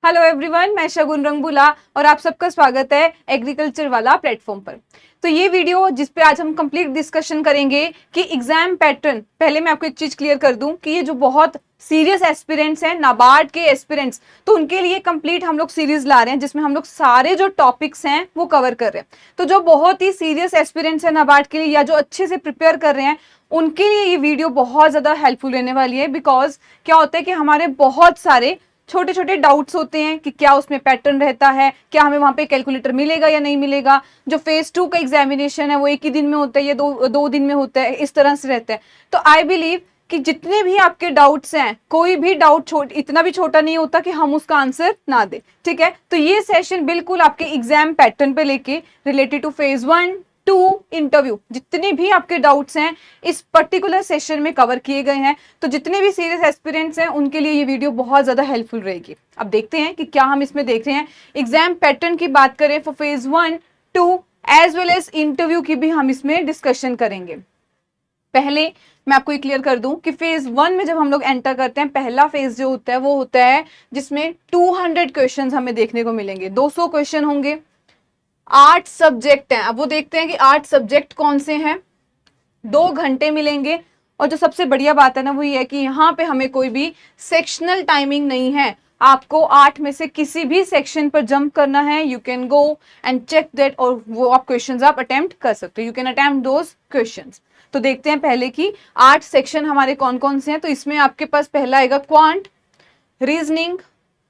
Hello everyone, मैं शगुन रंगबुला और आप सबका स्वागत है एग्रीकल्चर वाला प्लेटफॉर्म पर। तो ये वीडियो जिस पे आज हम कंप्लीट डिस्कशन करेंगे कि एग्जाम पैटर्न। पहले मैं आपको एक चीज क्लियर कर दूं कि ये जो बहुत सीरियस एस्पिरेंट्स हैं, नाबार्ड के एस्पिरेंट्स, तो उनके लिए कंप्लीट हम लोग सीरीज ला रहे हैं जिसमें हम लोग सारे जो टॉपिक्स हैं वो कवर कर रहे हैं। तो जो बहुत ही सीरियस एस्पिरेंट्स हैं नाबार्ड के लिए या जो अच्छे से प्रिपेयर कर रहे हैं उनके लिए ये वीडियो बहुत ज्यादा हेल्पफुल रहने वाली है। बिकॉज क्या होता है कि हमारे बहुत सारे छोटे छोटे डाउट्स होते हैं कि क्या उसमें पैटर्न रहता है, क्या हमें वहां पे कैलकुलेटर मिलेगा या नहीं मिलेगा। जो फेज 2 का एग्जामिनेशन है वो एक ही दिन में होता है या दो दिन में होता है, इस तरह से रहता है। तो आई बिलीव कि जितने भी आपके डाउट्स हैं, कोई भी डाउट इतना भी छोटा नहीं होता कि हम उसका आंसर ना दे। ठीक है, तो ये सेशन बिल्कुल आपके एग्जाम पैटर्न पे लेके related to phase 1 to interview जितने भी आपके डाउट्स हैं इस पर्टिकुलर सेशन में कवर किए गए हैं। तो जितने भी सीरियस एस्पिरेंट्स हैं उनके लिए ये वीडियो बहुत ज्यादा हेल्पफुल रहेगी। अब देखते हैं कि क्या हम इसमें देख रहे हैं। एग्जाम पैटर्न की बात करें for phase 1 2 as well as interview की भी हम इसमें डिस्कशन करेंगे। पहले मैं आपको ये क्लियर कर दूं कि फेज 1 में जब हम लोग एंटर करते हैं, पहला फेज जो होता है वो होता है जिसमें 200 क्वेश्चन हमें देखने को मिलेंगे। 200 क्वेश्चन होंगे, 8 सब्जेक्ट हैं। अब वो देखते हैं कि 8 सब्जेक्ट कौन से हैं। 2 घंटे मिलेंगे और जो सबसे बढ़िया बात है ना वो ये है कि यहाँ पे हमें कोई भी सेक्शनल टाइमिंग नहीं है। आपको 8 में से किसी भी सेक्शन पर जंप करना है, you can go and check that, और वो आप क्वेश्चंस आप अटेम्प्ट कर सकते हो। You can attempt those questions. तो देखते हैं पहले कि 8 सेक्शन हमारे कौन कौन से हैं। तो इसमें आपके पास पहला आएगा क्वांट, रीजनिंग,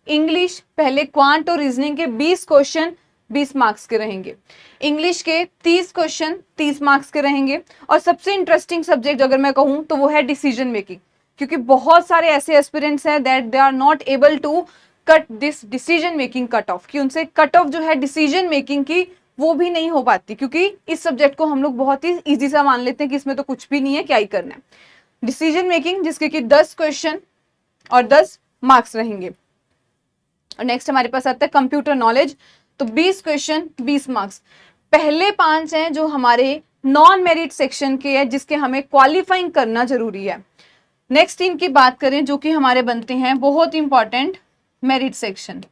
इंग्लिश। पहले क्वांट और रीजनिंग के 20 क्वेश्चन 20 मार्क्स के रहेंगे। इंग्लिश के 30 क्वेश्चन 30 मार्क्स के रहेंगे। और सबसे इंटरेस्टिंग सब्जेक्ट अगर मैं कहूं तो वो है डिसीजन मेकिंग, क्योंकि बहुत सारे ऐसे एस्पिरेंट्स हैं that they are not able to cut this decision making cut off, कि उनसे कट ऑफ जो है डिसीजन मेकिंग की वो भी नहीं हो पाती, क्योंकि इस सब्जेक्ट को हम लोग बहुत ही ईजी सा मान लेते हैं कि इसमें तो कुछ भी नहीं है, क्या ही करना है। डिसीजन मेकिंग जिसके कि 10 क्वेश्चन और 10 मार्क्स रहेंगे। और नेक्स्ट हमारे पास आता है कंप्यूटर नॉलेज, तो 20 क्वेश्चन 20 मार्क्स। पहले 5 हैं जो हमारे नॉन मेरिट सेक्शन के हैं जिसके हमें क्वालिफाइंग करना जरूरी है। नेक्स्ट इनकी बात करें जो कि हमारे बनते हैं बहुत इंपॉर्टेंट मेरिट सेक्शन।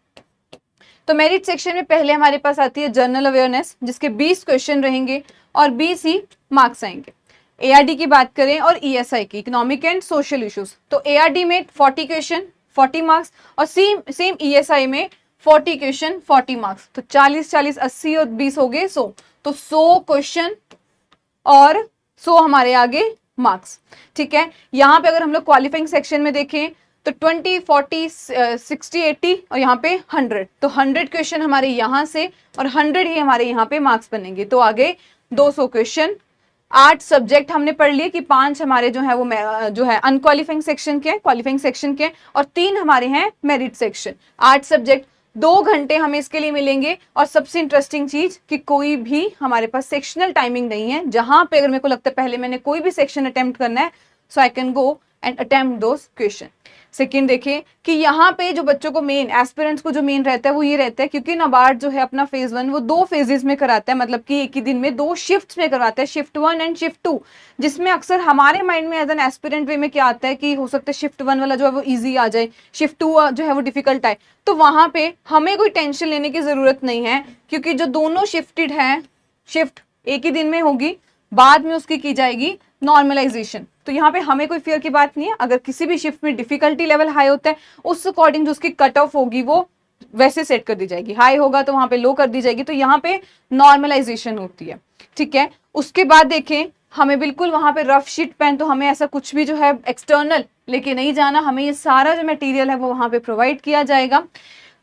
तो मेरिट सेक्शन में पहले हमारे पास आती है जनरल अवेयरनेस जिसके 20 क्वेश्चन रहेंगे और 20 ही मार्क्स आएंगे। एआरडी की बात करें और ईएसआई की, इकोनॉमिक एंड सोशल इश्यूज, तो एआरडी में 40 क्वेश्चन 40 मार्क्स और सेम ईएसआई में 40 क्वेश्चन 40 मार्क्स। तो 40 40 80 और 20 हो गए 100। तो 100 क्वेश्चन और 100 हमारे आगे मार्क्स। ठीक है, यहाँ पे अगर हम लोग क्वालिफाइंग सेक्शन में देखें तो 20 40 60 80 और यहाँ पे 100, तो 100 क्वेश्चन हमारे यहाँ से और 100 ही हमारे यहाँ पे मार्क्स बनेंगे। तो आगे 200 क्वेश्चन। 8 सब्जेक्ट हमने पढ़ लिए कि 5 हमारे जो है वो जो है अनक्वालिफाइंग सेक्शन के, क्वालिफाइंग सेक्शन के, और 3 हमारे हैं मेरिट सेक्शन। 8 सब्जेक्ट, 2 घंटे हमें इसके लिए मिलेंगे। और सबसे इंटरेस्टिंग चीज कि कोई भी हमारे पास सेक्शनल टाइमिंग नहीं है, जहां पे अगर मेरे को लगता है पहले मैंने कोई भी सेक्शन अटेम्प्ट करना है so I can go and attempt those question. सेकेंड देखिए कि यहाँ पे जो बच्चों को मेन एस्पिरेंट्स को जो मेन रहता है वो ये रहता है, क्योंकि नाबार्ड जो है अपना फेज 1 वो 2 फेजेस में कराता है, मतलब कि एक ही दिन में 2 शिफ्ट्स में करवाता है, शिफ्ट 1 एंड शिफ्ट 2, जिसमें अक्सर हमारे माइंड में एज एन एस्पिरेंट वे में क्या आता है कि हो सकता है शिफ्ट 1 वाला जो है वो ईजी आ जाए, शिफ्ट 2 जो है वो डिफिकल्ट आए। तो वहां पे हमें कोई टेंशन लेने की जरूरत नहीं है, क्योंकि जो दोनों शिफ्टेड है, शिफ्ट एक ही दिन में होगी, बाद में उसकी की जाएगी नॉर्मलाइजेशन। तो यहाँ पे हमें कोई फियर की बात नहीं है। अगर किसी भी शिफ्ट में डिफिकल्टी लेवल हाई होता है उस अकॉर्डिंग जो उसकी कट ऑफ होगी वो वैसे सेट कर दी जाएगी, हाई होगा तो वहां पे लो कर दी जाएगी। तो यहाँ पे नॉर्मलाइजेशन होती है। ठीक है, उसके बाद देखें हमें बिल्कुल वहां पे रफ शीट पेन, तो हमें ऐसा कुछ भी जो है एक्सटर्नल लेके नहीं जाना, हमें ये सारा जो मटेरियल है वो वहां पे प्रोवाइड किया जाएगा।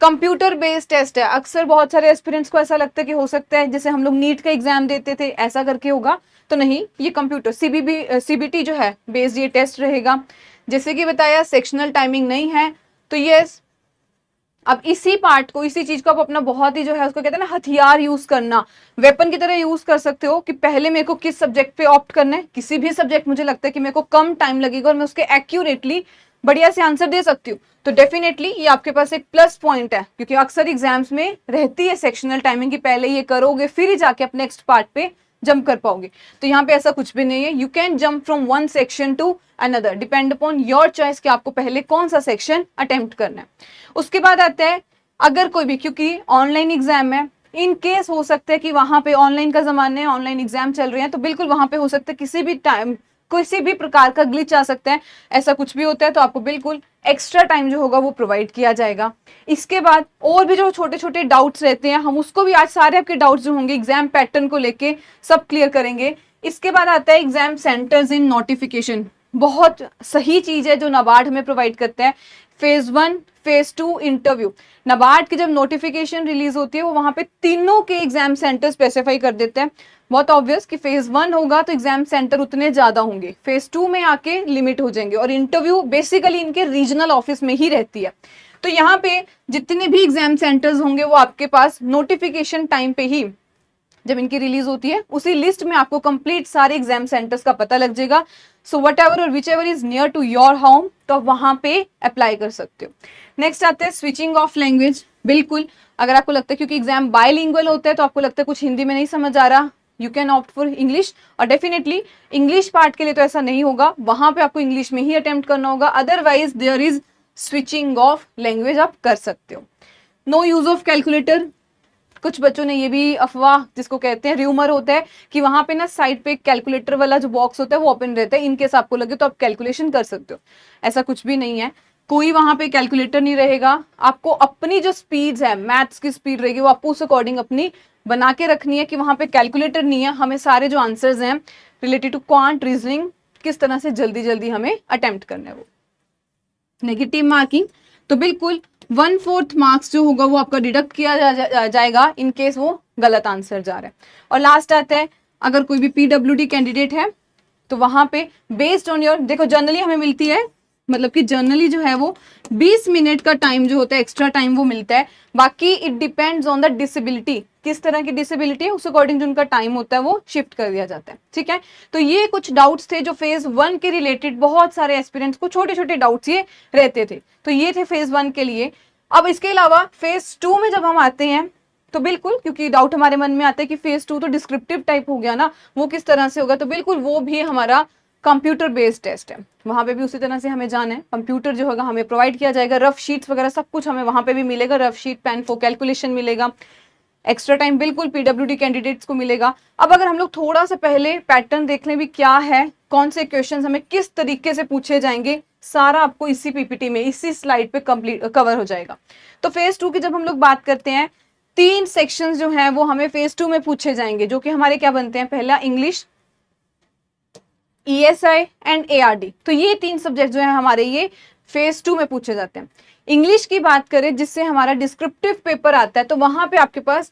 कंप्यूटर बेस्ड टेस्ट है। अक्सर बहुत सारे एस्पिरेंट्स को ऐसा लगता है कि हो सकता है जैसे हम लोग नीट का एग्जाम देते थे ऐसा करके होगा, तो नहीं, ये कंप्यूटर सीबीटी जो है बेस्ड ये टेस्ट रहेगा। जैसे कि बताया सेक्शनल टाइमिंग नहीं है। तो यस, अब इसी पार्ट को, इसी चीज को आप अपना बहुत ही जो है उसको कहते हैं ना हथियार यूज करना, वेपन की तरह यूज कर सकते हो कि पहले मेरे को किस सब्जेक्ट पे ऑप्ट करना है। किसी भी सब्जेक्ट मुझे लगता है कि मेरे को कम टाइम लगेगा और मैं उसके एक्यूरेटली बढ़िया से आंसर दे सकती हूँ, तो डेफिनेटली ये आपके पास एक प्लस पॉइंट है, क्योंकि अक्सर एग्जाम्स में रहती है सेक्शनल टाइमिंग की पहले ये करोगे फिर ही जाके अपने नेक्स्ट पार्ट पे जंप कर पाओगे। तो यहाँ पे ऐसा कुछ भी नहीं है, you can jump from one section two another, depend upon your choice कि आपको पहले कौन सा सेक्शन अटेम्प्ट करना है। उसके बाद आता है अगर कोई भी, क्योंकि ऑनलाइन एग्जाम है, इन केस हो सकता है कि वहां पे ऑनलाइन का जमाना है, ऑनलाइन एग्जाम चल रहे हैं, तो बिल्कुल वहां पे हो सकता है किसी भी टाइम किसी भी प्रकार का ग्लिच आ सकता है, ऐसा कुछ भी होता है तो आपको बिल्कुल एक्स्ट्रा टाइम जो होगा वो प्रोवाइड किया जाएगा। इसके बाद और भी जो छोटे छोटे डाउट्स रहते हैं, हम उसको भी आज सारे आपके डाउट्स जो होंगे एग्जाम पैटर्न को लेके सब क्लियर करेंगे। इसके बाद आता है एग्जाम सेंटर्स इन नोटिफिकेशन, बहुत सही चीज है जो नाबार्ड हमें प्रोवाइड करता है। फेज 1, फेज 2 इंटरव्यू, नाबार्ड की जब नोटिफिकेशन रिलीज होती है वो वहां पे तीनों के एग्जाम सेंटर स्पेसिफाई कर देते हैं। बहुत ऑब्वियस कि फेज 1 होगा तो एग्जाम सेंटर उतने ज्यादा होंगे, फेज 2 में आके लिमिट हो जाएंगे, और इंटरव्यू बेसिकली इनके रीजनल ऑफिस में ही रहती है। तो यहाँ पे जितने भी एग्जाम सेंटर्स होंगे वो आपके पास नोटिफिकेशन टाइम पे ही, जब इनकी रिलीज होती है उसी लिस्ट में आपको कंप्लीट सारे एग्जाम सेंटर्स का पता लग जाएगा। सो वट एवर और whichever is near to your home, तो आप वहां पे अप्लाई कर सकते हो। नेक्स्ट आते हैं स्विचिंग ऑफ लैंग्वेज। बिल्कुल, अगर आपको लगता है क्योंकि एग्जाम बायलिंगुअल होता है तो आपको लगता है कुछ हिंदी में नहीं समझ आ रहा, you can opt for English, और डेफिनेटली इंग्लिश पार्ट के लिए तो ऐसा नहीं होगा, वहां पे आपको इंग्लिश में ही अटेम्प्ट करना होगा, otherwise there is switching off language आप कर सकते हो। नो यूज ऑफ कैलकुलेटर, कुछ बच्चों ने ये भी अफवाह जिसको कहते हैं र्यूमर होता है कि वहां पे ना साइड पे कैलकुलेटर वाला जो बॉक्स होता है वो ओपन रहता है, इनकेस आपको लगे तो आप कैलकुलेशन कर सकते हो। ऐसा कुछ भी नहीं है, कोई वहां पे कैलकुलेटर नहीं रहेगा। आपको अपनी जो स्पीड है, मैथ्स की स्पीड रहेगी, वो आपको उस अकॉर्डिंग अपनी बना के रखनी है कि वहां पे कैलकुलेटर नहीं है, हमें सारे जो आंसर्स हैं रिलेटेड टू क्वांट रीजनिंग किस तरह से जल्दी जल्दी हमें अटेम्प्ट करना है। वो नेगेटिव मार्किंग, तो बिल्कुल 1/4 मार्क्स जो होगा वो आपका डिडक्ट किया जाएगा इन केस वो गलत आंसर जा रहा है। और लास्ट आता है, अगर कोई भी पीडब्ल्यूडी कैंडिडेट है तो वहां पे बेस्ड ऑन योर, देखो जनरली हमें मिलती है, मतलब कि जनरली जो है वो 20 मिनट का टाइम जो होता है एक्स्ट्रा टाइम वो मिलता है। बाकी it depends on the disability, किस तरह की डिसेबिलिटी है उस अकॉर्डिंग जो उनका टाइम होता है वो शिफ्ट कर दिया जाता है। ठीक है, तो ये कुछ डाउट्स थे जो फेज 1 के रिलेटेड, बहुत सारे एस्पिरेंट्स को छोटे छोटे डाउट्स ये रहते थे, तो ये थे फेज 1 के लिए। अब इसके अलावा फेज 2 में जब हम आते हैं तो बिल्कुल, क्योंकि डाउट हमारे मन में आता है कि फेज 2 तो डिस्क्रिप्टिव टाइप हो गया ना, वो किस तरह से होगा, तो बिल्कुल वो भी हमारा कंप्यूटर बेस्ड टेस्ट है, वहां पे भी उसी तरह से हमें जाना है। कंप्यूटर जो होगा हमें प्रोवाइड किया जाएगा, रफ शीट्स वगैरह सब कुछ हमें वहां पे भी मिलेगा, rough sheet pan for calculation मिलेगा, एक्स्ट्रा टाइम बिल्कुल पीडब्ल्यूडी कैंडिडेट्स को मिलेगा। अब अगर हम लोग थोड़ा सा पहले पैटर्न देख लें भी क्या है, कौन से क्वेश्चंस हमें किस तरीके से पूछे जाएंगे, सारा आपको इसी पीपीटी में इसी स्लाइड पे कंप्लीट कवर हो जाएगा। तो फेज 2 की जब हम लोग बात करते हैं, 3 सेक्शंस जो हैं वो हमें फेज 2 में पूछे जाएंगे, जो कि हमारे क्या बनते हैं, पहला इंग्लिश, ESI एंड ARD। तो ये 3 सब्जेक्ट जो है हमारे ये फेज 2 में पूछे जाते हैं। इंग्लिश की बात करें जिससे हमारा डिस्क्रिप्टिव पेपर आता है, तो वहां पे आपके पास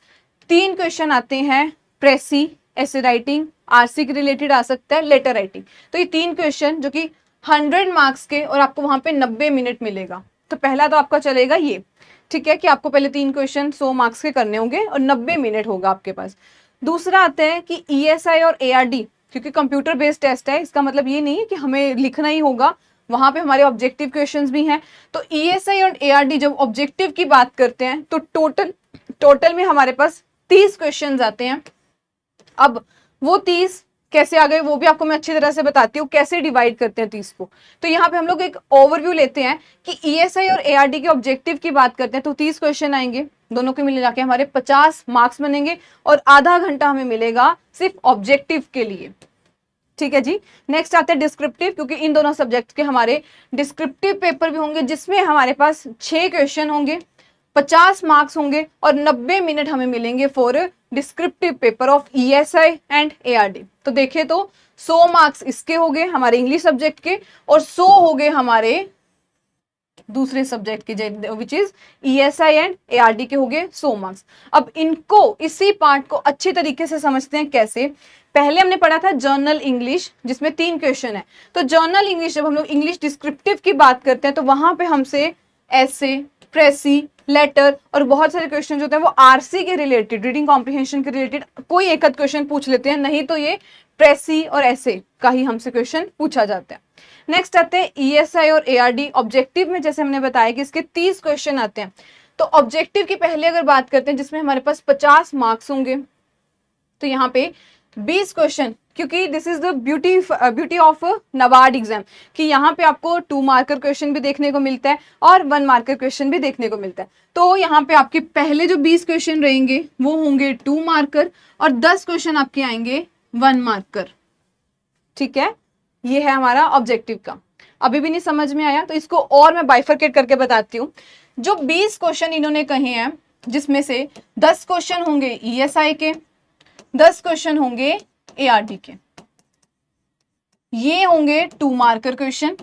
3 क्वेश्चन आते हैं, प्रेसी, ऐसे राइटिंग, आरसी के रिलेटेड आ सकता है, लेटर राइटिंग। तो ये 3 क्वेश्चन जो कि 100 मार्क्स के, और आपको वहां पे 90 मिनट मिलेगा। तो पहला तो आपका चलेगा ये, ठीक है, कि आपको पहले 3 क्वेश्चन 100 मार्क्स के करने होंगे और 90 मिनट होगा आपके पास। दूसरा आता है कि ESI और ARD, क्योंकि कंप्यूटर बेस्ड टेस्ट है, इसका मतलब ये नहीं है कि हमें लिखना ही होगा, वहां पे हमारे ऑब्जेक्टिव क्वेश्चंस भी हैं। तो ESI और ARD जब ऑब्जेक्टिव की बात करते हैं तो टोटल में हमारे पास 30 क्वेश्चंस आते हैं। अब वो 30 कैसे आ गए वो भी आपको मैं अच्छी तरह से बताती हूँ, कैसे डिवाइड करते हैं 30 को। तो यहाँ पे हम लोग एक ओवरव्यू लेते हैं कि ESI और ARD के ऑब्जेक्टिव की बात करते हैं, तो 30 क्वेश्चन आएंगे, दोनों के मिले जाके हमारे 50 मार्क्स बनेंगे, और आधा घंटा हमें मिलेगा सिर्फ ऑब्जेक्टिव के लिए। ठीक है जी। नेक्स्ट आते हैं डिस्क्रिप्टिव, क्योंकि इन दोनों सब्जेक्ट के हमारे डिस्क्रिप्टिव पेपर भी होंगे, जिसमें हमारे पास 6 क्वेश्चन होंगे, 50 मार्क्स होंगे, और 90 मिनट हमें मिलेंगे for descriptive paper of ESI and ARD। तो देखें तो 100 मार्क्स इसके हो गए हमारे इंग्लिश सब्जेक्ट के, और 100 हो गए हमारे दूसरे सब्जेक्ट के which is ESI and ARD के हो गए 100 मार्क्स। अब इनको, इसी पार्ट को अच्छे तरीके से समझते हैं कैसे। पहले हमने पढ़ा था जर्नल इंग्लिश जिसमें 3 क्वेश्चन है। तो जर्नल इंग्लिश जब हम लोग इंग्लिश डिस्क्रिप्टिव की बात करते हैं तो वहां पे हमसे ऐसे, प्रेसी, लेटर और बहुत सारे क्वेश्चन होते हैं वो आरसी के रिलेटेड, रीडिंग कॉम्प्रिहेंशन के रिलेटेड कोई एक आध क्वेश्चन पूछ लेते हैं, नहीं तो ये प्रेसी और ऐसे का ही हमसे क्वेश्चन पूछा जाता है। नेक्स्ट आते हैं ESI और ARD। ऑब्जेक्टिव में जैसे हमने बताया कि इसके 30 क्वेश्चन आते हैं। तो ऑब्जेक्टिव की पहले अगर बात करते हैं जिसमें हमारे पास 50 मार्क्स होंगे, तो यहाँ पे 20 क्वेश्चन, क्योंकि this is the beauty of NABARD exam कि यहाँ पे आपको 2 मार्कर क्वेश्चन भी देखने को मिलता है और 1 मार्कर क्वेश्चन भी देखने को मिलता है। तो यहाँ पे आपके पहले जो 20 क्वेश्चन रहेंगे वो होंगे 2 मार्कर और 10 क्वेश्चन आपके आएंगे 1 मार्कर। ठीक है, ये है हमारा ऑब्जेक्टिव का। अभी भी नहीं समझ में आया तो इसको और मैं बाइफरकेट करके बताती हूँ। जो 20 क्वेश्चन इन्होंने कहे हैं जिसमें से 10 क्वेश्चन होंगे ईएसआई के, 10 क्वेश्चन होंगे एआरडी के, ये होंगे 2 मार्कर क्वेश्चन।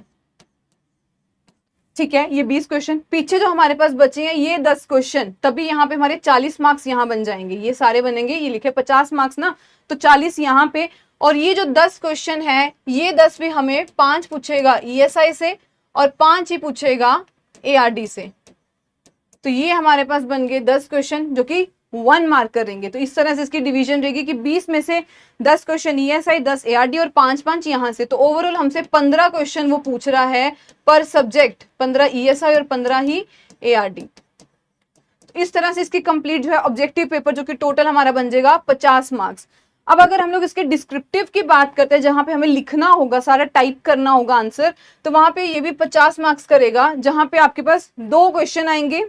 ठीक है, ये 20 क्वेश्चन। पीछे जो हमारे पास बचे हैं ये 10 क्वेश्चन, तभी यहाँ पे हमारे 40 मार्क्स यहाँ बन जाएंगे। ये सारे बनेंगे, ये लिखे 50 मार्क्स ना, तो 40 यहाँ पे। और ये जो 10 क्वेश्चन है ये 10 भी हमें 5 पूछेगा ईएसआई से और 5 ही पूछेगा एआरडी से। तो ये हमारे पास बन गए 10 क्वेश्चन जो कि 1 मार्क करेंगे। तो इस तरह से इसकी डिवीजन रहेगी कि 20 में से 10 क्वेश्चन ईएसआई, 10 एआरडी और 5-5 यहाँ से। तो ओवरऑल हमसे 15 क्वेश्चन वो पूछ रहा है पर सब्जेक्ट, 15 ईएसआई और 15 ही एआरडी। तो इस तरह से इसकी कंप्लीट जो है ऑब्जेक्टिव पेपर जो कि टोटल हमारा बन जाएगा 50 मार्क्स। अब अगर हम लोग इसके डिस्क्रिप्टिव की बात करते हैं जहां पे हमें लिखना होगा, सारा टाइप करना होगा आंसर, तो वहां पे ये भी 50 मार्क्स करेगा, जहां पे आपके पास 2 क्वेश्चन आएंगे।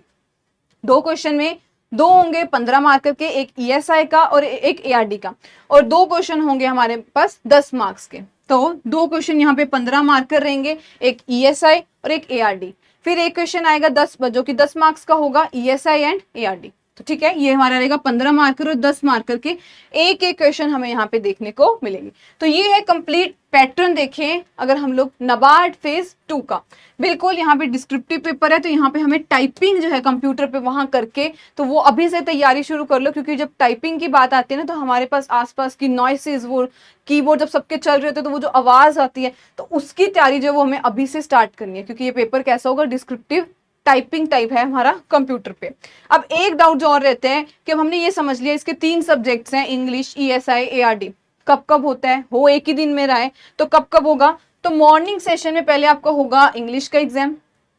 2 क्वेश्चन में 2 होंगे 15 मार्कर के, एक ईएसआई का और एक एआरडी का, और 2 क्वेश्चन होंगे हमारे पास 10 मार्क्स के। तो 2 क्वेश्चन यहाँ पे 15 मार्कर रहेंगे, एक ईएसआई और एक एआरडी। फिर एक क्वेश्चन आएगा 10 जो कि 10 मार्क्स का होगा ईएसआई एंड एआरडी। तो ठीक है, ये हमारा रहेगा 15 मार्कर और 10 मार्कर के एक एक क्वेश्चन हमें यहाँ पे देखने को मिलेंगे। तो ये है कंप्लीट पैटर्न। देखें अगर हम लोग नाबार्ड फेज 2 का, बिल्कुल यहाँ पे डिस्क्रिप्टिव पेपर है, तो यहाँ पे हमें टाइपिंग जो है कंप्यूटर पे वहां करके, तो वो अभी से तैयारी शुरू कर लो, क्योंकि जब टाइपिंग की बात आती है ना तो हमारे पास आसपास की नॉइसेज, वो कीबोर्ड जब सबके चल रहे होते हैं तो वो जो आवाज आती है, तो उसकी तैयारी जो है वो हमें अभी से स्टार्ट करनी है, क्योंकि ये पेपर कैसा होगा, डिस्क्रिप्टिव टाइपिंग टाइप है हमारा कंप्यूटर पे। अब एक डाउट जो और रहते हैं कि अब हमने ये समझ लिया इसके 3 सब्जेक्ट्स हैं, इंग्लिश, ईएसआई, एआरडी, कब कब होता है, हो एक ही दिन में रहा है, तो कब कब होगा। तो मॉर्निंग सेशन में पहले आपका होगा इंग्लिश का एग्जाम,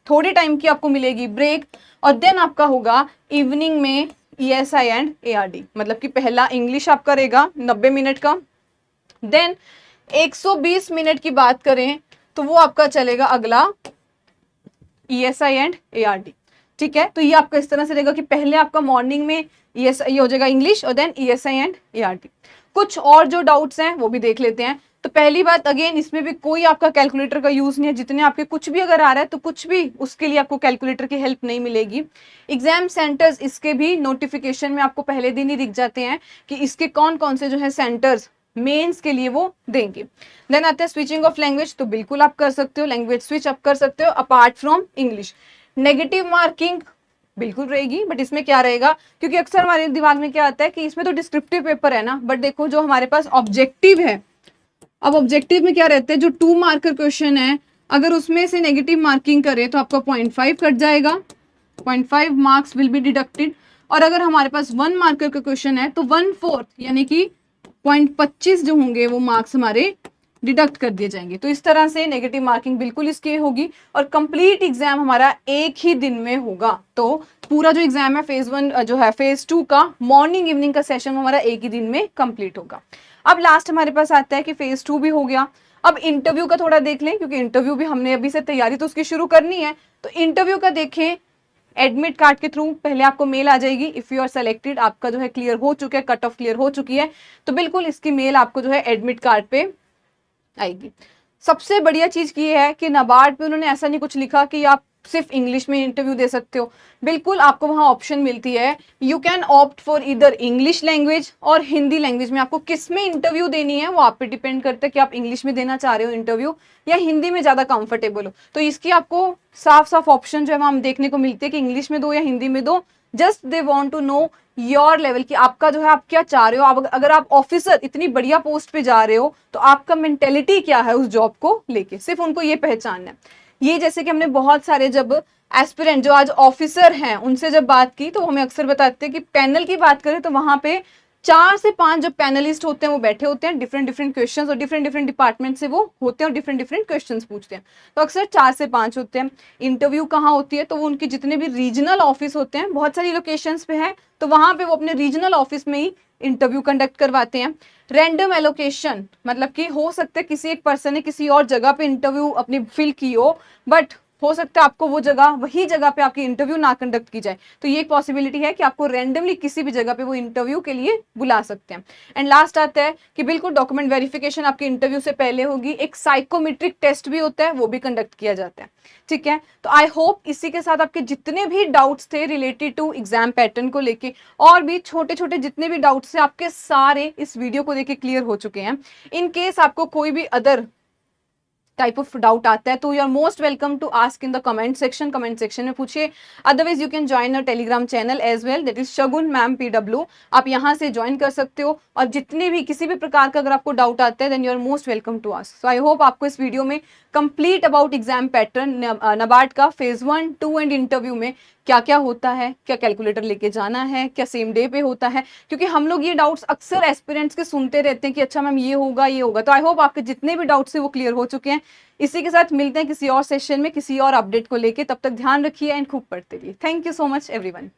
थोड़ी टाइम की आपको मिलेगी ब्रेक, और देन आपका होगा इवनिंग में ईएसआई एंड एआरडी। मतलब कि पहला इंग्लिश आपका रहेगा 90 मिनट का, देन 120 मिनट की बात करें तो वो आपका चलेगा अगला ईएसआई एंड एआरडी। ठीक है, तो ये आपका इस तरह से रहेगा कि पहले आपका मॉर्निंग में ईएसआई हो जाएगा इंग्लिश और देन ईएसआई एंड एआरडी। कुछ और जो डाउट्स हैं वो भी देख लेते हैं। तो पहली बात, अगेन इसमें भी कोई आपका कैलकुलेटर का यूज नहीं है, जितने आपके कुछ भी अगर आ रहा है तो कुछ भी उसके लिए आपको कैलकुलेटर की हेल्प नहीं मिलेगी। एग्जाम सेंटर्स इसके भी नोटिफिकेशन में आपको पहले दिन ही दिख जाते हैं कि इसके कौन कौन से जो है सेंटर्स मेंस के लिए वो देंगे। देन आते हैं स्विचिंग ऑफ लैंग्वेज, तो बिल्कुल आप कर सकते हो, लैंग्वेज स्विच आप कर सकते हो apart from English. Negative marking बिल्कुल रहेगी, बट इसमें क्या रहेगा, क्योंकि अक्सर हमारे दिमाग में क्या आता है कि इसमें तो डिस्क्रिप्टिव पेपर है ना, बट देखो जो हमारे पास ऑब्जेक्टिव है, अब ऑब्जेक्टिव में क्या रहता है, जो 2 मार्कर क्वेश्चन है अगर उसमें से नेगेटिव मार्किंग करे तो आपका 0.5 कट जाएगा, 0.5 मार्क्स विल बी डिडक्टेड। और अगर हमारे पास 1 मार्कर का क्वेश्चन है तो 1/4 यानी कि 0.25 जो होंगे वो मार्क्स हमारे डिडक्ट कर दिए जाएंगे। तो इस तरह से नेगेटिव मार्किंग बिल्कुल इसकी होगी, और कंप्लीट एग्जाम हमारा एक ही दिन में होगा। तो पूरा जो एग्जाम है फेज 1 जो है फेज 2 का मॉर्निंग इवनिंग का सेशन हमारा एक ही दिन में कंप्लीट होगा। अब लास्ट हमारे पास आता है कि फेज 2 भी हो गया। अब इंटरव्यू का थोड़ा देख लें, क्योंकि इंटरव्यू भी हमने अभी से तैयारी तो उसकी शुरू करनी है। तो इंटरव्यू का देखें, एडमिट कार्ड के थ्रू पहले आपको मेल आ जाएगी, इफ यू आर सेलेक्टेड, आपका जो है क्लियर हो चुका है, कट ऑफ क्लियर हो चुकी है, तो बिल्कुल इसकी मेल आपको जो है एडमिट कार्ड पे आएगी। सबसे बढ़िया चीज की है कि नाबार्ड पे उन्होंने ऐसा नहीं कुछ लिखा कि आप सिर्फ इंग्लिश में इंटरव्यू दे सकते हो, बिल्कुल आपको वहां ऑप्शन मिलती है, यू कैन ऑप्ट फॉर इधर इंग्लिश लैंग्वेज और हिंदी लैंग्वेज में। आपको किस में इंटरव्यू देनी है वो आप पे डिपेंड करता है कि आप इंग्लिश में देना चाह रहे हो इंटरव्यू या हिंदी में ज्यादा कंफर्टेबल हो। तो इसकी आपको साफ साफ ऑप्शन जो है वहां देखने को मिलती है कि इंग्लिश में दो या हिंदी में दो। Just they want to know your level कि आपका जो है आप क्या चाह रहे हो। आप अगर आप ऑफिसर इतनी बढ़िया पोस्ट पे जा रहे हो तो आपका मेंटेलिटी क्या है उस जॉब को लेके, सिर्फ उनको ये पहचानना है। ये जैसे कि हमने बहुत सारे जब एस्पिरेंट जो आज ऑफिसर हैं उनसे जब बात की तो हमें अक्सर बताते हैं कि पैनल की बात करें तो वहां पे 4 से 5 जो पैनलिस्ट होते हैं वो बैठे होते हैं, डिफरेंट डिफरेंट क्वेश्चंस और डिफरेंट डिफरेंट डिपार्टमेंट से वो होते हैं और डिफरेंट डिफरेंट क्वेश्चंस पूछते हैं। तो अक्सर 4 से 5 होते हैं। इंटरव्यू कहाँ होती है तो वो उनके जितने भी रीजनल ऑफिस होते हैं, बहुत सारी लोकेशंस पे है, तो वहां पे वो अपने रीजनल ऑफिस में ही इंटरव्यू कंडक्ट करवाते हैं। रैंडम एलोकेशन मतलब कि हो सकता है किसी एक पर्सन ने किसी और जगह पे इंटरव्यू अपनी फिल की हो, बट हो सकता है आपको वो जगह, वही जगह पे आपकी इंटरव्यू ना कंडक्ट की जाए, तो ये एक पॉसिबिलिटी है कि आपको रैंडमली किसी भी जगह पे वो इंटरव्यू के लिए बुला सकते हैं। एंड लास्ट आता है कि बिल्कुल डॉक्यूमेंट वेरिफिकेशन आपके इंटरव्यू से पहले होगी, एक साइकोमेट्रिक टेस्ट भी होता है, वो भी कंडक्ट किया जाता है। ठीक है, तो आई होप इसी के साथ आपके जितने भी डाउट्स थे रिलेटेड टू एग्जाम पैटर्न को लेके, और भी छोटे छोटे जितने भी डाउट्स थे आपके सारे इस वीडियो को देख के क्लियर हो चुके हैं। इन केस आपको कोई भी अदर टाइप ऑफ डाउट आता है तो you are most welcome to ask in the comment section में पूछिए। Otherwise you can join a Telegram channel as well, that is Shagun ma'am PW। आप यहाँ से ज्वाइन कर सकते हो, और जितने भी किसी भी प्रकार का अगर आपको डाउट आता है then you are most welcome to ask. So I hope आपको इस वीडियो में complete about exam pattern, NABARD का फेज 1, 2 एंड इंटरव्यू में क्या क्या होता है, क्या कैलकुलेटर लेके जाना है, क्या सेम डे पे होता है, क्योंकि हम लोग ये डाउट्स अक्सर एस्पिरेंट्स के सुनते रहते हैं कि अच्छा मैम ये होगा ये होगा। तो आई होप आपके जितने भी डाउट्स थे वो क्लियर हो चुके हैं। इसी के साथ मिलते हैं किसी और सेशन में किसी और अपडेट को लेके, तब तक ध्यान रखिए एंड खूब पढ़ते रहिए। Thank you so much everyone.